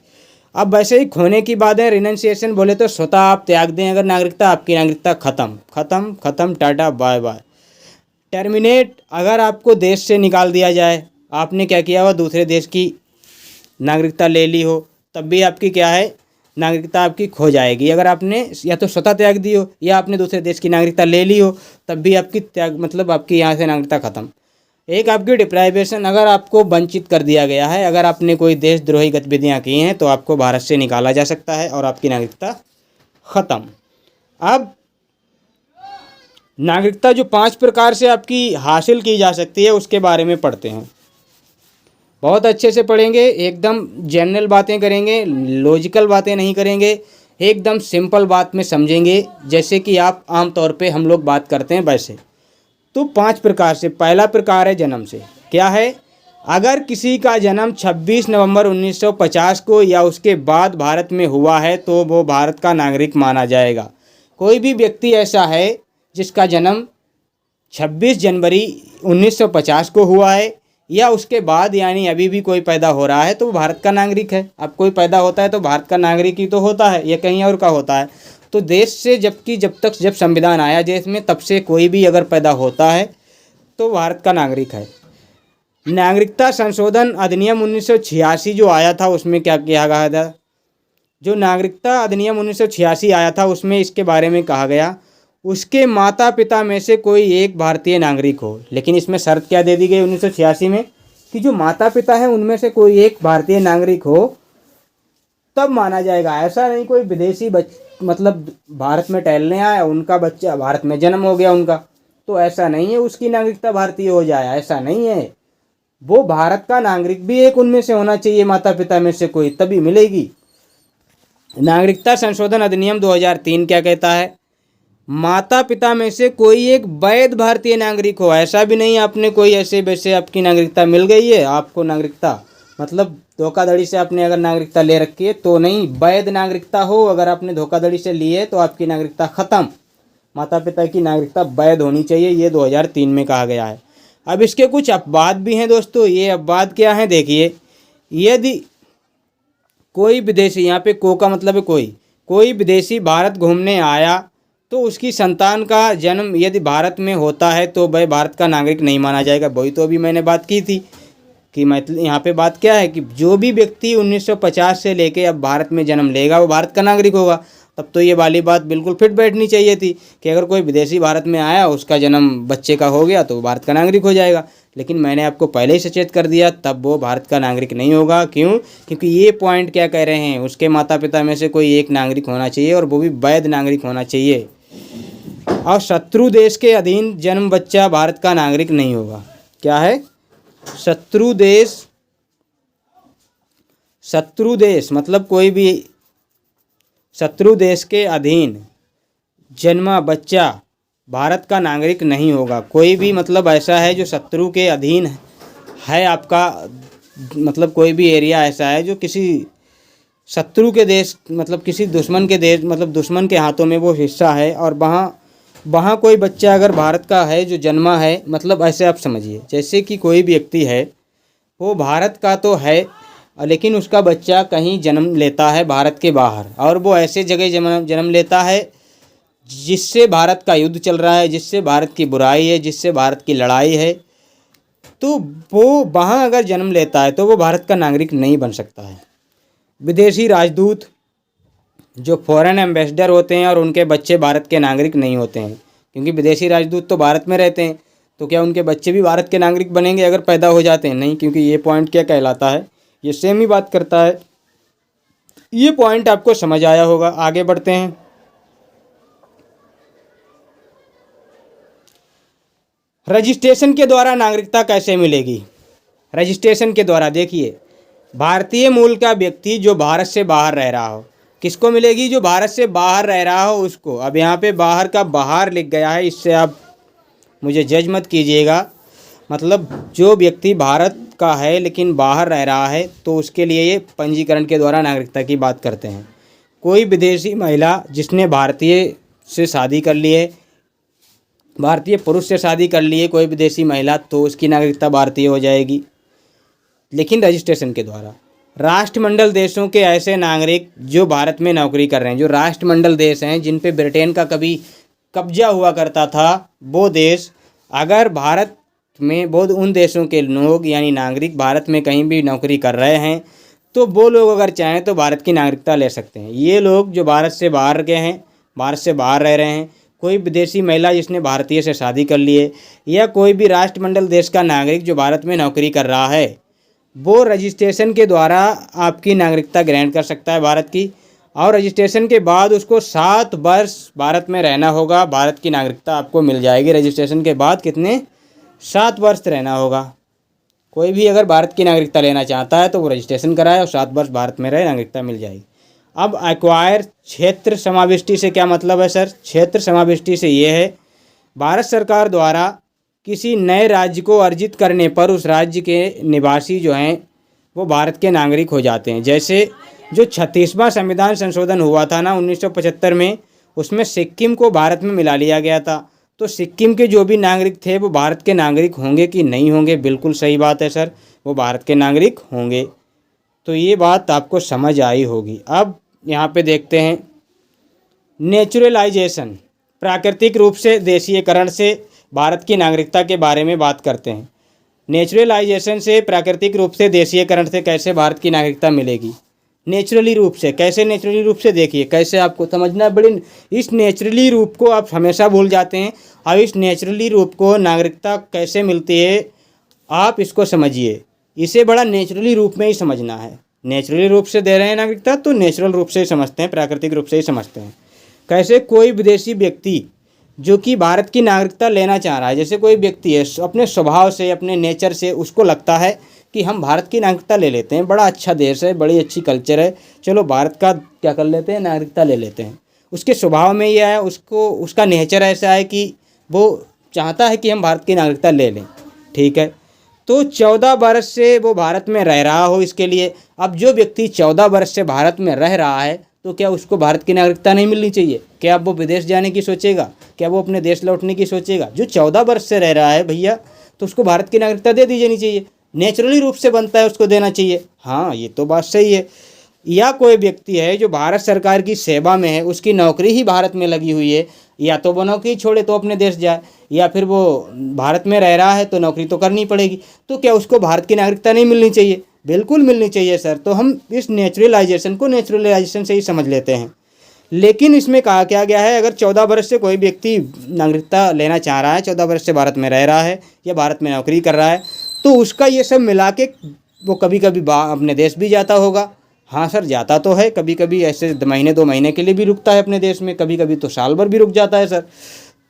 S1: अब वैसे ही खोने की बात है, रिनंसिएशन बोले तो स्वतः आप त्याग दें अगर नागरिकता, आपकी नागरिकता खत्म खत्म खत्म, टाटा बाय बाय। टर्मिनेट, अगर आपको देश से निकाल दिया जाए, आपने क्या किया हुआ, दूसरे देश की नागरिकता ले ली हो, तब भी आपकी क्या है, नागरिकता आपकी खो जाएगी। अगर आपने या तो स्वतः त्याग दी हो या आपने दूसरे देश की नागरिकता ले ली हो, तब भी आपकी त्याग मतलब आपकी यहाँ से नागरिकता खत्म। एक आपकी डिप्राइवेशन, अगर आपको वंचित कर दिया गया है, अगर आपने कोई देशद्रोही गतिविधियाँ की हैं तो आपको भारत से निकाला जा सकता है और आपकी नागरिकता ख़त्म। अब नागरिकता जो 5 प्रकार से आपकी हासिल की जा सकती है उसके बारे में पढ़ते हैं। बहुत अच्छे से पढ़ेंगे, एकदम जनरल बातें करेंगे, लॉजिकल बातें नहीं करेंगे, एकदम सिंपल बात में समझेंगे, जैसे कि आप आम तौर पे हम लोग बात करते हैं वैसे। तो 5 प्रकार से, पहला प्रकार है जन्म से। क्या है? अगर किसी का जन्म 26 नवंबर 1950 को या उसके बाद भारत में हुआ है तो वो भारत का नागरिक माना जाएगा। कोई भी व्यक्ति ऐसा है जिसका जन्म 26 जनवरी 1950 को हुआ है या उसके बाद, यानी अभी भी कोई पैदा हो रहा है, तो वो भारत का नागरिक है। अब कोई पैदा होता है तो भारत का नागरिक ही तो होता है, या कहीं और का होता है। तो देश से जब संविधान आया देश में, तब से कोई भी अगर पैदा होता है तो भारत का नागरिक है। नागरिकता संशोधन अधिनियम 1986 जो आया था उसमें क्या किया गया था, जो नागरिकता अधिनियम 1986 आया था उसमें इसके बारे में कहा गया उसके माता पिता में से कोई एक भारतीय नागरिक हो। लेकिन इसमें शर्त क्या दे दी गई 1986 में कि जो माता पिता हैं उनमें से कोई एक भारतीय नागरिक हो तब माना जाएगा। ऐसा नहीं कोई विदेशी मतलब भारत में टहलने आया, उनका बच्चा भारत में जन्म हो गया उनका, तो ऐसा नहीं है उसकी नागरिकता भारतीय हो जाए, ऐसा नहीं है। वो भारत का नागरिक भी एक उनमें से होना चाहिए, माता पिता में से कोई, तभी मिलेगी। नागरिकता संशोधन अधिनियम 2003 क्या कहता है, माता पिता में से कोई एक वैध भारतीय नागरिक हो। ऐसा भी नहीं आपने कोई ऐसे वैसे आपकी नागरिकता मिल गई है, आपको नागरिकता मतलब धोखाधड़ी से आपने अगर नागरिकता ले रखी है तो नहीं, वैध नागरिकता हो। अगर आपने धोखाधड़ी से ली है तो आपकी नागरिकता ख़त्म, माता पिता की नागरिकता वैध होनी चाहिए, ये 2003 में कहा गया है। अब इसके कुछ अपवाद भी हैं दोस्तों। ये अपवाद क्या हैं देखिए, यदि कोई विदेशी, यहाँ पे को का मतलब है कोई विदेशी भारत घूमने आया तो उसकी संतान का जन्म यदि भारत में होता है तो वह भारत का नागरिक नहीं माना जाएगा। वही तो अभी मैंने बात की थी कि मतलब यहाँ पे बात क्या है कि जो भी व्यक्ति 1950 से लेके अब भारत में जन्म लेगा वो भारत का नागरिक होगा। तब तो ये वाली बात बिल्कुल फिट बैठनी चाहिए थी कि अगर कोई विदेशी भारत में आया, उसका जन्म बच्चे का हो गया तो वो भारत का नागरिक हो जाएगा। लेकिन मैंने आपको पहले ही सचेत कर दिया, तब वो भारत का नागरिक नहीं होगा। क्यों? क्योंकि ये पॉइंट क्या कह रहे हैं, उसके माता पिता में से कोई एक नागरिक होना चाहिए और वो भी वैध नागरिक होना चाहिए। और शत्रु देश के अधीन जन्म बच्चा भारत का नागरिक नहीं होगा। क्या है? शत्रु देश मतलब कोई भी शत्रु देश के अधीन जन्मा बच्चा भारत का नागरिक नहीं होगा। कोई भी मतलब ऐसा है जो शत्रु के अधीन है आपका, मतलब कोई भी एरिया ऐसा है जो किसी शत्रु के देश मतलब किसी दुश्मन के देश मतलब दुश्मन के हाथों में वो हिस्सा है, और वहाँ कोई बच्चा अगर भारत का है जो जन्मा है, मतलब ऐसे आप समझिए जैसे कि कोई व्यक्ति है वो भारत का तो है लेकिन उसका बच्चा कहीं जन्म लेता है भारत के बाहर, और वो ऐसे जगह जन्म लेता है जिससे भारत का युद्ध चल रहा है, जिससे भारत की बुराई है, जिससे भारत की लड़ाई है, तो वो वहाँ अगर जन्म लेता है तो वो भारत का नागरिक नहीं बन सकता है। विदेशी राजदूत जो फॉरेन एम्बेसडर होते हैं और उनके बच्चे भारत के नागरिक नहीं होते हैं, क्योंकि विदेशी राजदूत तो भारत में रहते हैं, तो क्या उनके बच्चे भी भारत के नागरिक बनेंगे अगर पैदा हो जाते हैं? नहीं, क्योंकि ये पॉइंट क्या कहलाता है, ये सेम ही बात करता है। ये पॉइंट आपको समझ आया होगा। आगे बढ़ते हैं। रजिस्ट्रेशन के द्वारा नागरिकता कैसे मिलेगी? रजिस्ट्रेशन के द्वारा देखिए, भारतीय मूल का व्यक्ति जो भारत से बाहर रह रहा हो, किसको मिलेगी? जो भारत से बाहर रह रहा हो उसको। अब यहाँ पे बाहर का बाहर लिख गया है, इससे आप मुझे जज मत कीजिएगा। मतलब जो व्यक्ति भारत का है लेकिन बाहर रह रहा है तो उसके लिए ये पंजीकरण के द्वारा नागरिकता की बात करते हैं। कोई विदेशी महिला जिसने भारतीय से शादी कर ली है, भारतीय पुरुष से शादी कर ली है कोई विदेशी महिला, तो उसकी नागरिकता भारतीय हो जाएगी, लेकिन रजिस्ट्रेशन के द्वारा। राष्ट्रमंडल देशों के ऐसे नागरिक जो भारत में नौकरी कर रहे हैं, जो राष्ट्रमंडल देश हैं जिन पे ब्रिटेन का कभी कब्जा हुआ करता था, वो देश अगर भारत में वो उन देशों के लोग यानी नागरिक भारत में कहीं भी नौकरी कर रहे हैं तो वो लोग अगर चाहें तो भारत की नागरिकता ले सकते हैं। ये लोग जो भारत से बाहर के हैं, भारत से बाहर रह रहे हैं, कोई विदेशी महिला जिसने भारतीय से शादी कर ली है, या कोई भी राष्ट्रमंडल देश का नागरिक जो भारत में नौकरी कर रहा है, वो रजिस्ट्रेशन के द्वारा आपकी नागरिकता ग्रहण कर सकता है भारत की। और रजिस्ट्रेशन के बाद उसको 7 वर्ष भारत में रहना होगा, भारत की नागरिकता आपको मिल जाएगी। रजिस्ट्रेशन के बाद कितने? 7 वर्ष रहना होगा। कोई भी अगर भारत की नागरिकता लेना चाहता है तो वो रजिस्ट्रेशन कराए और 7 वर्ष भारत में रहे, नागरिकता मिल जाएगी। अब एक्वायर क्षेत्र समाविष्टि से क्या मतलब है सर? क्षेत्र समाविष्टि से ये है, भारत सरकार द्वारा किसी नए राज्य को अर्जित करने पर उस राज्य के निवासी जो हैं वो भारत के नागरिक हो जाते हैं। जैसे जो 36वां संविधान संशोधन हुआ था ना 1975 में, उसमें सिक्किम को भारत में मिला लिया गया था, तो सिक्किम के जो भी नागरिक थे वो भारत के नागरिक होंगे कि नहीं होंगे? बिल्कुल सही बात है सर, वो भारत के नागरिक होंगे। तो ये बात आपको समझ आई होगी। अब यहाँ पे देखते हैं नेचुरलाइजेशन, प्राकृतिक रूप से देशीयकरण से भारत की नागरिकता के बारे में बात करते हैं। नेचुरलाइजेशन से, प्राकृतिक रूप से, देशीयकरण से कैसे भारत की नागरिकता मिलेगी? नेचुरली रूप से कैसे? नेचुरली रूप से देखिए कैसे, आपको समझना है। बड़े इस नेचुरली रूप को आप हमेशा भूल जाते हैं। अब इस नेचुरली रूप को नागरिकता कैसे मिलती है आप इसको समझिए। इसे बड़ा नेचुरली रूप में ही समझना है। नेचुरली रूप से दे रहे हैं नागरिकता तो नेचुरल रूप से ही समझते हैं, प्राकृतिक रूप से ही समझते हैं। कैसे? कोई विदेशी व्यक्ति जो कि भारत की नागरिकता लेना चाह रहा है, जैसे कोई व्यक्ति है अपने स्वभाव से, अपने नेचर से उसको लगता है कि हम भारत की नागरिकता ले लेते हैं, बड़ा अच्छा देश है, बड़ी अच्छी कल्चर है, चलो भारत का क्या कर लेते हैं, नागरिकता ले लेते हैं। उसके स्वभाव में ये है, उसको उसका नेचर ऐसा है कि वो चाहता है कि हम भारत की नागरिकता ले लें। ठीक है, तो 14 वर्ष से वो भारत में रह रहा हो इसके लिए। अब जो व्यक्ति 14 वर्ष से भारत में रह रहा है तो क्या उसको भारत की नागरिकता नहीं मिलनी चाहिए? क्या अब वो विदेश जाने की सोचेगा? क्या वो अपने देश लौटने की सोचेगा? जो 14 वर्ष से रह रहा है भैया, तो उसको भारत की नागरिकता दे दी जानी चाहिए। नेचुरली रूप से बनता है, उसको देना चाहिए। हाँ, ये तो बात सही है। या कोई व्यक्ति है जो भारत सरकार की सेवा में है, उसकी नौकरी ही भारत में लगी हुई है, या तो वो नौकरी छोड़े तो अपने देश जाए, या फिर वो भारत में रह रहा है तो नौकरी तो करनी पड़ेगी, तो क्या उसको भारत की नागरिकता नहीं मिलनी चाहिए? बिल्कुल मिलनी चाहिए सर। तो हम इस नेचुरलाइजेशन को नेचुरलाइजेशन से ही समझ लेते हैं। लेकिन इसमें कहा क्या गया है, अगर 14 वर्ष से कोई व्यक्ति नागरिकता लेना चाह रहा है, 14 वर्ष से भारत में रह रहा है या भारत में नौकरी कर रहा है, तो उसका ये सब मिला के वो कभी कभी अपने देश भी जाता होगा। हाँ सर, जाता तो है, कभी कभी ऐसे महीने 2 महीने के लिए भी रुकता है अपने देश में, कभी कभी तो साल भर भी रुक जाता है सर।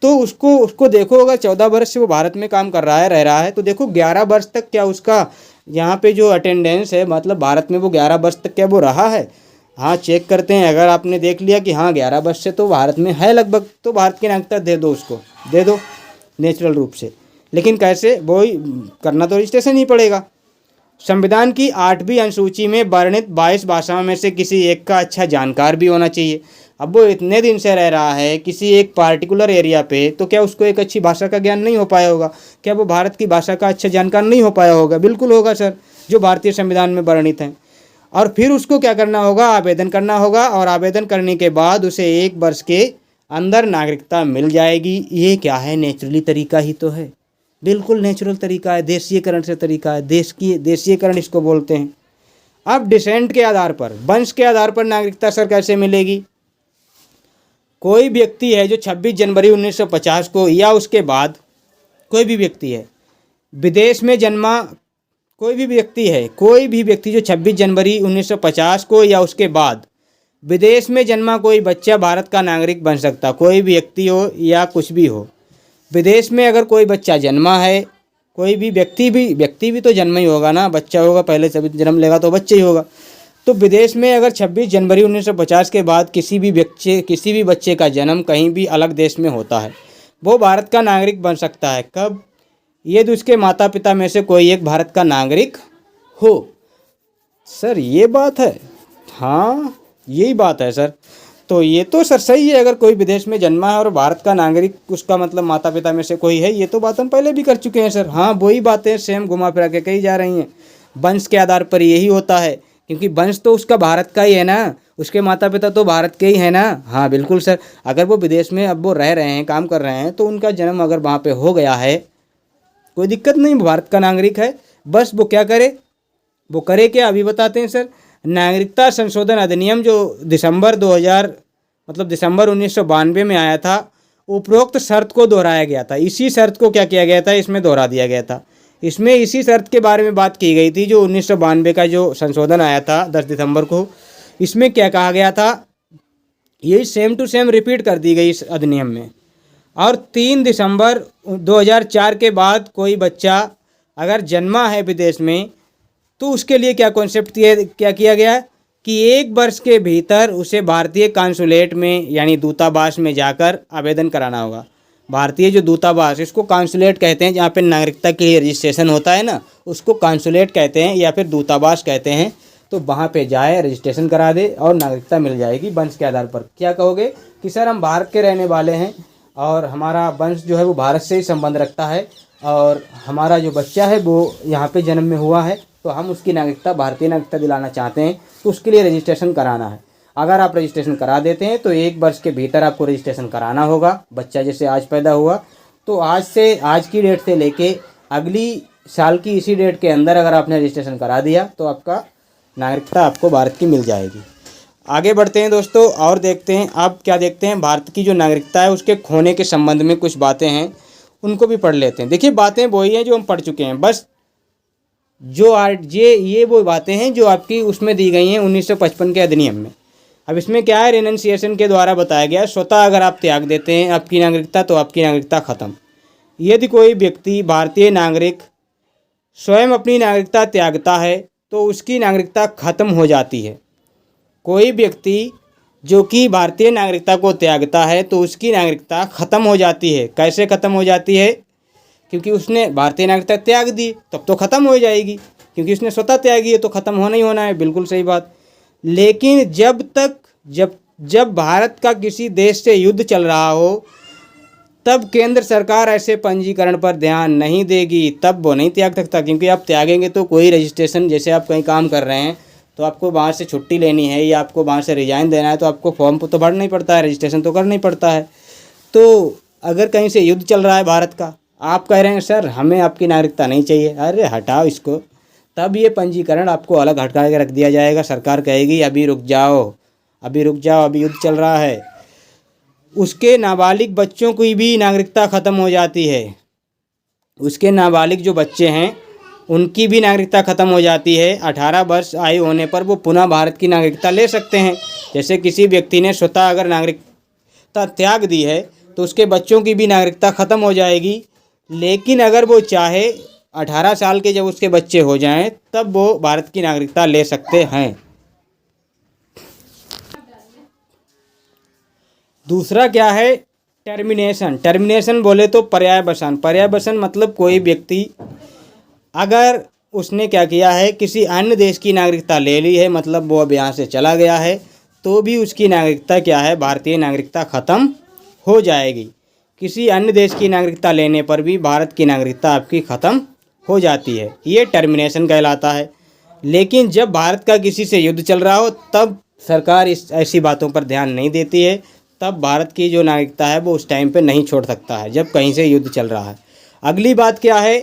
S1: तो उसको देखो, अगर 14 वर्ष से वो भारत में काम कर रहा है, रह रहा है, तो देखो 11 वर्ष तक क्या उसका यहाँ पे जो अटेंडेंस है, मतलब भारत में वो 11 वर्ष तक क्या वो रहा है? हाँ, चेक करते हैं। अगर आपने देख लिया कि हाँ 11 वर्ष से तो भारत में है लगभग, तो भारत की नागरिकता दे दो, उसको दे दो नेचुरल रूप से। लेकिन कैसे? वो ही करना तो रजिस्ट्रेशन ही पड़ेगा। संविधान की 8वीं अनुसूची में वर्णित 22 भाषाओं में से किसी एक का अच्छा जानकार भी होना चाहिए। अब वो इतने दिन से रह रहा है किसी एक पार्टिकुलर एरिया पे, तो क्या उसको एक अच्छी भाषा का ज्ञान नहीं हो पाया होगा? क्या वो भारत की भाषा का अच्छा जानकार नहीं हो पाया होगा? बिल्कुल होगा सर, जो भारतीय संविधान में वर्णित हैं। और फिर उसको क्या करना होगा? आवेदन करना होगा, और आवेदन करने के बाद उसे 1 वर्ष के अंदर नागरिकता मिल जाएगी। ये क्या है? नेचुरली तरीका ही तो है, बिल्कुल नेचुरल तरीका है, देशीयकरण से तरीका है, देशीयकरण इसको बोलते हैं। अब डिसेंट के आधार पर, वंश के आधार पर नागरिकता सर कैसे मिलेगी? कोई व्यक्ति है जो 26 जनवरी 1950 को या उसके बाद, कोई भी व्यक्ति है विदेश में जन्मा, कोई भी व्यक्ति जो 26 जनवरी 1950 को या उसके बाद विदेश में जन्मा कोई बच्चा भारत का नागरिक बन सकता। कोई भी व्यक्ति हो या कुछ भी हो, विदेश में अगर कोई बच्चा जन्मा है, कोई भी व्यक्ति भी तो जन्म ही होगा ना, बच्चा होगा, पहले से जन्म लेगा तो बच्चा ही होगा। तो विदेश में अगर 26 जनवरी 1950 के बाद किसी भी बच्चे का जन्म कहीं भी अलग देश में होता है, वो भारत का नागरिक बन सकता है। कब? ये तो उसके माता पिता में से कोई एक भारत का नागरिक हो। सर ये बात है, हाँ यही बात है सर। तो ये तो सर सही है, अगर कोई विदेश में जन्मा है और भारत का नागरिक उसका मतलब माता पिता में से कोई है, ये तो बात हम पहले भी कर चुके हैं सर। हाँ, वही बातें सेम घुमा फिरा के कही जा रही हैं। वंश के आधार पर यही होता है, क्योंकि वंश तो उसका भारत का ही है ना, उसके माता पिता तो भारत के ही है ना। हाँ बिल्कुल सर, अगर वो विदेश में अब वो रह रहे हैं, काम कर रहे हैं, तो उनका जन्म अगर वहाँ पे हो गया है, कोई दिक्कत नहीं, भारत का नागरिक है। बस वो क्या करे, वो करे क्या, अभी बताते हैं सर। नागरिकता संशोधन अधिनियम जो दिसंबर 1992 में आया था, उपरोक्त शर्त को दोहराया गया था। इसी शर्त को क्या किया गया था, इसमें दोहरा दिया गया था। इसमें इसी शर्त के बारे में बात की गई थी, जो 1992 का जो संशोधन आया था 10 दिसंबर को। इसमें क्या कहा गया था, यही सेम टू सेम रिपीट कर दी गई इस अधिनियम में। और 3 दिसंबर 2004 के बाद कोई बच्चा अगर जन्मा है विदेश में, तो उसके लिए क्या कॉन्सेप्ट क्या किया गया कि 1 वर्ष के भीतर उसे भारतीय कांसुलेट में यानी दूतावास में जाकर आवेदन कराना होगा। भारतीय जो दूतावास, इसको कांसुलेट कहते हैं, जहाँ पे नागरिकता के लिए रजिस्ट्रेशन होता है ना, उसको कांसुलेट कहते हैं या फिर दूतावास कहते हैं। तो वहाँ पे जाए, रजिस्ट्रेशन करा दे और नागरिकता मिल जाएगी वंश के आधार पर। क्या कहोगे कि सर हम भारत के रहने वाले हैं और हमारा वंश जो है वो भारत से ही संबंध रखता है, और हमारा जो बच्चा है वो यहाँ पे जन्म में हुआ है, तो हम उसकी नागरिकता, भारतीय नागरिकता दिलाना चाहते हैं, तो उसके लिए रजिस्ट्रेशन कराना है। अगर आप रजिस्ट्रेशन करा देते हैं तो 1 वर्ष के भीतर आपको रजिस्ट्रेशन कराना होगा। बच्चा जैसे आज पैदा हुआ, तो आज की डेट से लेके अगली साल की इसी डेट के अंदर अगर आपने रजिस्ट्रेशन करा दिया तो आपका नागरिकता आपको भारत की मिल जाएगी। आगे बढ़ते हैं दोस्तों और देखते हैं आप क्या देखते हैं भारत की जो नागरिकता है उसके खोने के संबंध में कुछ बातें हैं, उनको भी पढ़ लेते हैं। देखिए बातें वही हैं जो हम पढ़ चुके हैं, बस जो ये वो बातें हैं जो आपकी उसमें दी गई हैं 1955 के अधिनियम में। अब इसमें क्या है, रेनन्सिएशन के द्वारा बताया गया स्वतः अगर आप त्याग देते हैं आपकी नागरिकता तो आपकी नागरिकता खत्म। यदि कोई व्यक्ति भारतीय नागरिक स्वयं अपनी नागरिकता त्यागता है तो उसकी नागरिकता खत्म हो जाती है। कोई व्यक्ति जो कि भारतीय नागरिकता को त्यागता है तो उसकी नागरिकता खत्म हो जाती है। कैसे खत्म हो जाती है? क्योंकि उसने भारतीय नागरिकता त्याग दी, तब तो खत्म हो जाएगी, क्योंकि उसने स्वतः त्यागी है तो खत्म होना ही होना है, बिल्कुल सही बात। लेकिन जब भारत का किसी देश से युद्ध चल रहा हो तब केंद्र सरकार ऐसे पंजीकरण पर ध्यान नहीं देगी, तब वो नहीं त्याग सकता। क्योंकि आप त्यागेंगे तो कोई रजिस्ट्रेशन, जैसे आप कहीं काम कर रहे हैं तो आपको वहाँ से छुट्टी लेनी है या आपको वहाँ से रिजाइन देना है तो आपको फॉर्म तो भरना ही पड़ता है, रजिस्ट्रेशन तो करना ही पड़ता है। तो अगर कहीं से युद्ध चल रहा है भारत का, आप कह रहे हैं सर हमें आपकी नागरिकता नहीं चाहिए, अरे हटाओ इसको, तब ये पंजीकरण आपको अलग हटा के रख दिया जाएगा। सरकार कहेगी अभी रुक जाओ, अभी युद्ध चल रहा है। उसके नाबालिग बच्चों की भी नागरिकता ख़त्म हो जाती है। उसके नाबालिग जो बच्चे हैं उनकी भी नागरिकता ख़त्म हो जाती है। 18 वर्ष आयु होने पर वो पुनः भारत की नागरिकता ले सकते हैं। जैसे किसी व्यक्ति ने स्वतः अगर नागरिकता त्याग दी है तो उसके बच्चों की भी नागरिकता ख़त्म हो जाएगी। लेकिन अगर वो चाहे 18 साल के जब उसके बच्चे हो जाएं तब वो भारत की नागरिकता ले सकते हैं। दूसरा क्या है, टर्मिनेशन बोले तो पर्यायवसन मतलब कोई व्यक्ति अगर उसने क्या किया है, किसी अन्य देश की नागरिकता ले ली है, मतलब वो अब यहाँ से चला गया है, तो भी उसकी नागरिकता क्या है, भारतीय नागरिकता ख़त्म हो जाएगी। किसी अन्य देश की नागरिकता लेने पर भी भारत की नागरिकता आपकी ख़त्म हो जाती है, ये टर्मिनेशन कहलाता है। लेकिन जब भारत का किसी से युद्ध चल रहा हो तब सरकार ऐसी बातों पर ध्यान नहीं देती है, तब भारत की जो नागरिकता है वो उस टाइम पे नहीं छोड़ सकता है जब कहीं से युद्ध चल रहा है। अगली बात क्या है,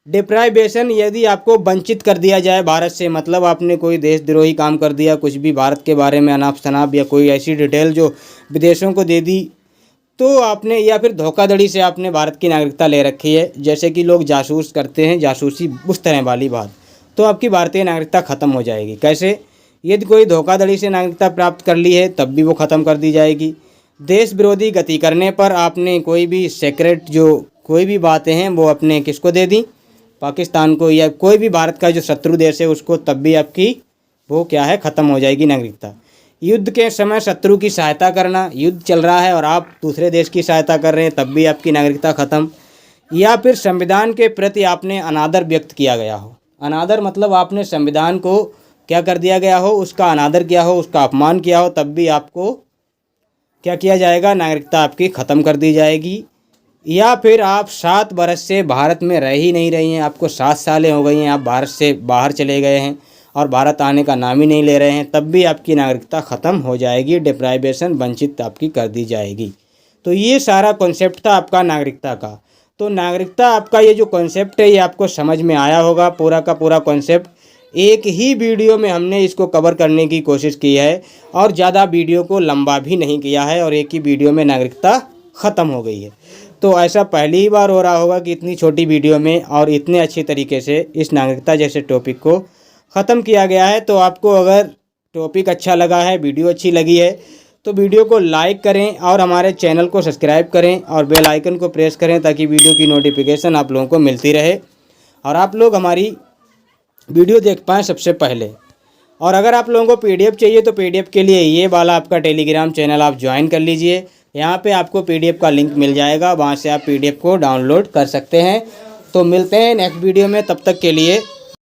S1: डिप्राइवेशन, यदि आपको वंचित कर दिया जाए भारत से, मतलब आपने कोई देशद्रोही काम कर दिया, कुछ भी भारत के बारे में अनाप शनाप या कोई ऐसी डिटेल जो विदेशों को दे दी, तो आपने, या फिर धोखाधड़ी से आपने भारत की नागरिकता ले रखी है, जैसे कि लोग जासूस करते हैं, जासूसी उस तरह वाली बात, तो आपकी भारतीय नागरिकता ख़त्म हो जाएगी। कैसे? यदि कोई धोखाधड़ी से नागरिकता प्राप्त कर ली है तब भी वो ख़त्म कर दी जाएगी। देश विरोधी गति करने पर आपने कोई भी सीक्रेट जो कोई भी बातें हैं वो अपने किसको दे दी, पाकिस्तान को, या कोई भी भारत का जो शत्रु देश है उसको, तब भी आपकी वो क्या है, ख़त्म हो जाएगी नागरिकता। युद्ध के समय शत्रु की सहायता करना, युद्ध चल रहा है और आप दूसरे देश की सहायता कर रहे हैं तब भी आपकी नागरिकता ख़त्म। या फिर संविधान के प्रति आपने अनादर व्यक्त किया गया हो, अनादर मतलब आपने संविधान को क्या कर दिया गया हो, उसका अनादर किया हो, उसका अपमान किया हो, तब भी आपको क्या किया जाएगा, नागरिकता आपकी ख़त्म कर दी जाएगी। या फिर आप 7 वर्ष से भारत में रह ही नहीं रही हैं, आपको 7 सालें हो गई हैं, आप भारत से बाहर चले गए हैं और भारत आने का नाम ही नहीं ले रहे हैं, तब भी आपकी नागरिकता ख़त्म हो जाएगी, डिप्राइवेशन, वंचित आपकी कर दी जाएगी। तो ये सारा कॉन्सेप्ट था आपका नागरिकता का। तो नागरिकता आपका ये जो कॉन्सेप्ट है ये आपको समझ में आया होगा, पूरा का पूरा कॉन्सेप्ट। एक ही वीडियो में हमने इसको कवर करने की कोशिश की है और ज़्यादा वीडियो को लंबा भी नहीं किया है और एक ही वीडियो में नागरिकता ख़त्म हो गई है। तो ऐसा पहली ही बार हो रहा होगा कि इतनी छोटी वीडियो में और इतने अच्छी तरीके से इस नागरिकता जैसे टॉपिक को ख़त्म किया गया है। तो आपको अगर टॉपिक अच्छा लगा है, वीडियो अच्छी लगी है, तो वीडियो को लाइक करें और हमारे चैनल को सब्सक्राइब करें और बेल आइकन को प्रेस करें ताकि वीडियो की नोटिफिकेशन आप लोगों को मिलती रहे और आप लोग हमारी वीडियो देख पाएँ सबसे पहले। और अगर आप लोगों को पीडीएफ चाहिए तो पीडीएफ के लिए ये वाला आपका टेलीग्राम चैनल आप ज्वाइन कर लीजिए। यहाँ पे आपको पीडीएफ का लिंक मिल जाएगा, वहाँ से आप पीडीएफ को डाउनलोड कर सकते हैं। तो मिलते हैं नेक्स्ट वीडियो में, तब तक के लिए